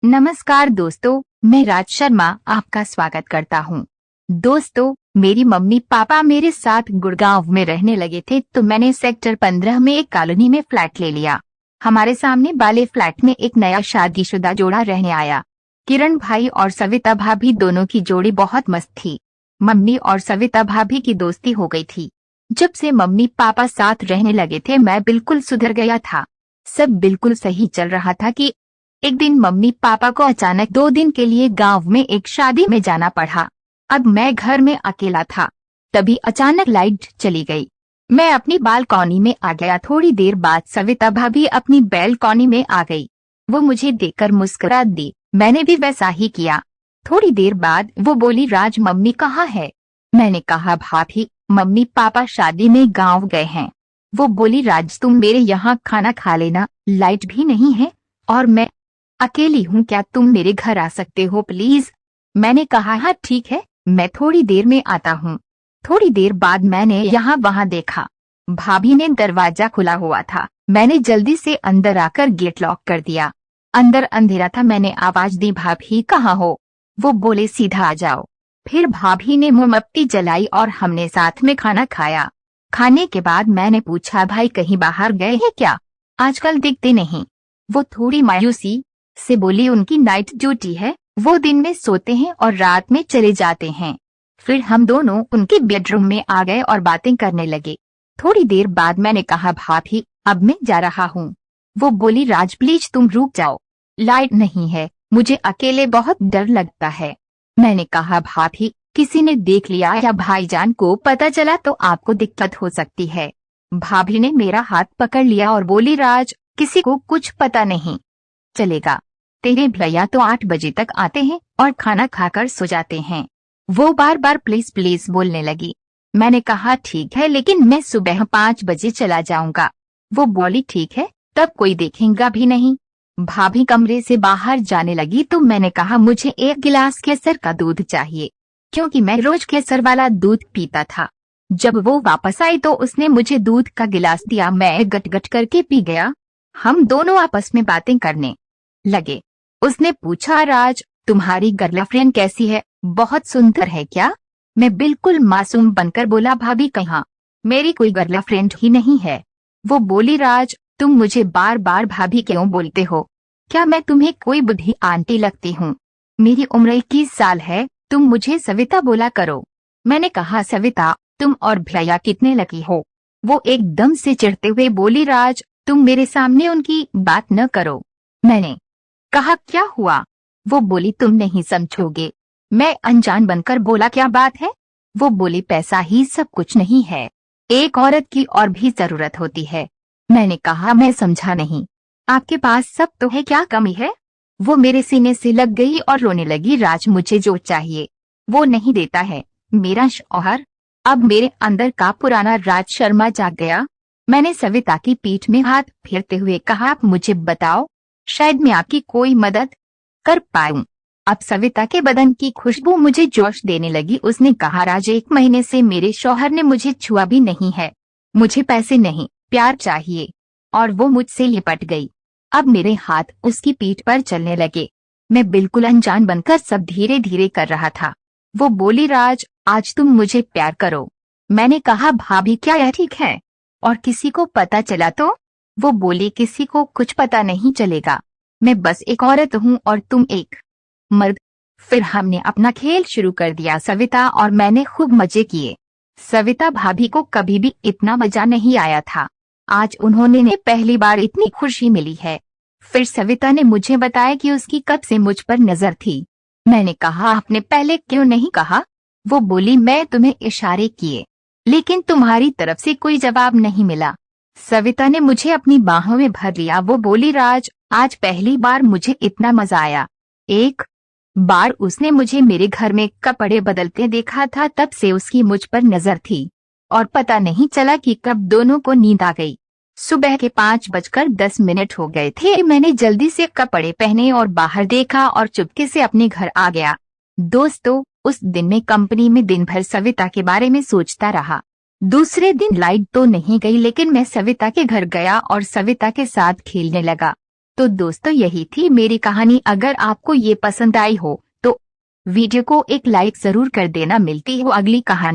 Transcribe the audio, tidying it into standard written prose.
नमस्कार दोस्तों, मैं राज शर्मा आपका स्वागत करता हूँ। दोस्तों, मेरी मम्मी पापा मेरे साथ गुड़गांव में रहने लगे थे तो मैंने सेक्टर 15 में एक कॉलोनी में फ्लैट ले लिया। हमारे सामने वाले फ्लैट में एक नया शादीशुदा जोड़ा रहने आया। किरण भाई और सविता भाभी दोनों की जोड़ी बहुत मस्त थी। मम्मी और सविता भाभी की दोस्ती हो गई थी। जब से मम्मी पापा साथ रहने लगे थे मैं बिल्कुल सुधर गया था। सब बिल्कुल सही चल रहा था कि एक दिन मम्मी पापा को अचानक 2 दिन के लिए गांव में एक शादी में जाना पड़ा। अब मैं घर में अकेला था। तभी अचानक लाइट चली गई। मैं अपनी बालकनी में आ गया। थोड़ी देर बाद सविता भाभी अपनी बालकनी में आ गई। वो मुझे देखकर मुस्कुरा दी। मैंने भी वैसा ही किया। थोड़ी देर बाद वो बोली, राज मम्मी कहाँ है? मैंने कहा, भाभी मम्मी पापा शादी में गाँव गए हैं। वो बोली, राज तुम मेरे यहाँ खाना खा लेना, लाइट भी नहीं है और मैं अकेली हूँ, क्या तुम मेरे घर आ सकते हो प्लीज? मैंने कहा, हाँ ठीक है, मैं थोड़ी देर में आता हूँ। थोड़ी देर बाद मैंने यहाँ वहाँ देखा। भाभी ने दरवाजा खुला हुआ था। मैंने जल्दी से अंदर आकर गेट लॉक कर दिया। अंदर अंधेरा था। मैंने आवाज दी, भाभी कहाँ हो? वो बोले, सीधा आ जाओ। फिर भाभी ने मोमबत्ती जलाई और हमने साथ में खाना खाया। खाने के बाद मैंने पूछा, भाई कहीं बाहर गए हैं क्या? आजकल दिखते नहीं। वो थोड़ी मायूसी से बोली, उनकी नाइट ड्यूटी है, वो दिन में सोते हैं और रात में चले जाते हैं। फिर हम दोनों उनके बेडरूम में आ गए और बातें करने लगे। थोड़ी देर बाद मैंने कहा, भाभी अब मैं जा रहा हूँ। वो बोली, राज प्लीज तुम रुक जाओ, लाइट नहीं है, मुझे अकेले बहुत डर लगता है। मैंने कहा, भाभी किसी ने देख लिया या भाईजान को पता चला तो आपको दिक्कत हो सकती है। भाभी ने मेरा हाथ पकड़ लिया और बोली, राज किसी को कुछ पता नहीं चलेगा। तेरे भैया तो 8 बजे तक आते हैं और खाना खाकर सो जाते हैं। वो बार बार प्लीज प्लीज बोलने लगी। मैंने कहा, ठीक है, लेकिन मैं सुबह 5 बजे चला जाऊंगा। वो बोली, ठीक है, तब कोई देखेगा भी नहीं। भाभी कमरे से बाहर जाने लगी तो मैंने कहा, मुझे 1 गिलास केसर का दूध चाहिए, क्योंकि मैं रोज केसर वाला दूध पीता था। जब वो वापस आई तो उसने मुझे दूध का गिलास दिया। मैं गट गट करके पी गया। हम दोनों आपस में बातें करने लगे। उसने पूछा, राज तुम्हारी गर्लफ्रेंड कैसी है, बहुत सुंदर है क्या? मैं बिल्कुल मासूम बनकर बोला, भाभी कहाँ, मेरी कोई गर्लफ्रेंड ही नहीं है। वो बोली, राज तुम मुझे बार बार भाभी क्यों बोलते हो? क्या मैं तुम्हें कोई बुढ़ी आंटी लगती हूँ? मेरी उम्र 21 साल है, तुम मुझे सविता बोला करो। मैंने कहा, सविता तुम और भैया कितने लकी हो। वो एकदम से चिढ़ते हुए बोली, राज तुम मेरे सामने उनकी बात न करो। मैंने कहा, क्या हुआ? वो बोली, तुम नहीं समझोगे। मैं अनजान बनकर बोला, क्या बात है? वो बोली, पैसा ही सब कुछ नहीं है, एक औरत की और भी जरूरत होती है। मैंने कहा, मैं समझा नहीं। आपके पास सब तो है, क्या कमी है? वो मेरे सीने से लग गई और रोने लगी, राज मुझे जो चाहिए वो नहीं देता है मेरा शौहर। अब मेरे अंदर का पुराना राज शर्मा जाग गया। मैंने सविता की पीठ में हाथ फेरते हुए कहा, आप मुझे बताओ, शायद मैं आपकी कोई मदद कर पाऊं। अब सविता के बदन की खुशबू मुझे जोश देने लगी। उसने कहा, राज 1 महीने से मेरे शौहर ने मुझे छुआ भी नहीं है। मुझे पैसे नहीं, प्यार चाहिए। और वो मुझसे लिपट गई। अब मेरे हाथ उसकी पीठ पर चलने लगे। मैं बिल्कुल अनजान बनकर सब धीरे धीरे कर रहा था। वो बोली, राज आज तुम मुझे प्यार करो। मैंने कहा, भाभी क्या यह ठीक है? और किसी को पता चला तो? वो बोली, किसी को कुछ पता नहीं चलेगा, मैं बस एक औरत हूँ और तुम एक मर्द। फिर हमने अपना खेल शुरू कर दिया। सविता और मैंने खूब मजे किए। सविता भाभी को कभी भी इतना मजा नहीं आया था। आज उन्होंने पहली बार इतनी खुशी मिली है। फिर सविता ने मुझे बताया कि उसकी कब से मुझ पर नजर थी। मैंने कहा, आपने पहले क्यों नहीं कहा? वो बोली, मैं तुम्हें इशारे किए लेकिन तुम्हारी तरफ से कोई जवाब नहीं मिला। सविता ने मुझे अपनी बाहों में भर लिया। वो बोली, राज आज पहली बार मुझे इतना मजा आया। एक बार उसने मुझे मेरे घर में कपड़े बदलते देखा था, तब से उसकी मुझ पर नजर थी और पता नहीं चला कि कब दोनों को नींद आ गई। सुबह के 5:10 हो गए थे। मैंने जल्दी से कपड़े पहने और बाहर देखा और चुपके से अपने घर आ गया। दोस्तों, उस दिन मैं कंपनी में दिन भर सविता के बारे में सोचता रहा। दूसरे दिन लाइट तो नहीं गई लेकिन मैं सविता के घर गया और सविता के साथ खेलने लगा। तो दोस्तों यही थी मेरी कहानी। अगर आपको ये पसंद आई हो तो वीडियो को एक लाइक जरूर कर देना। मिलती हो अगली कहानी।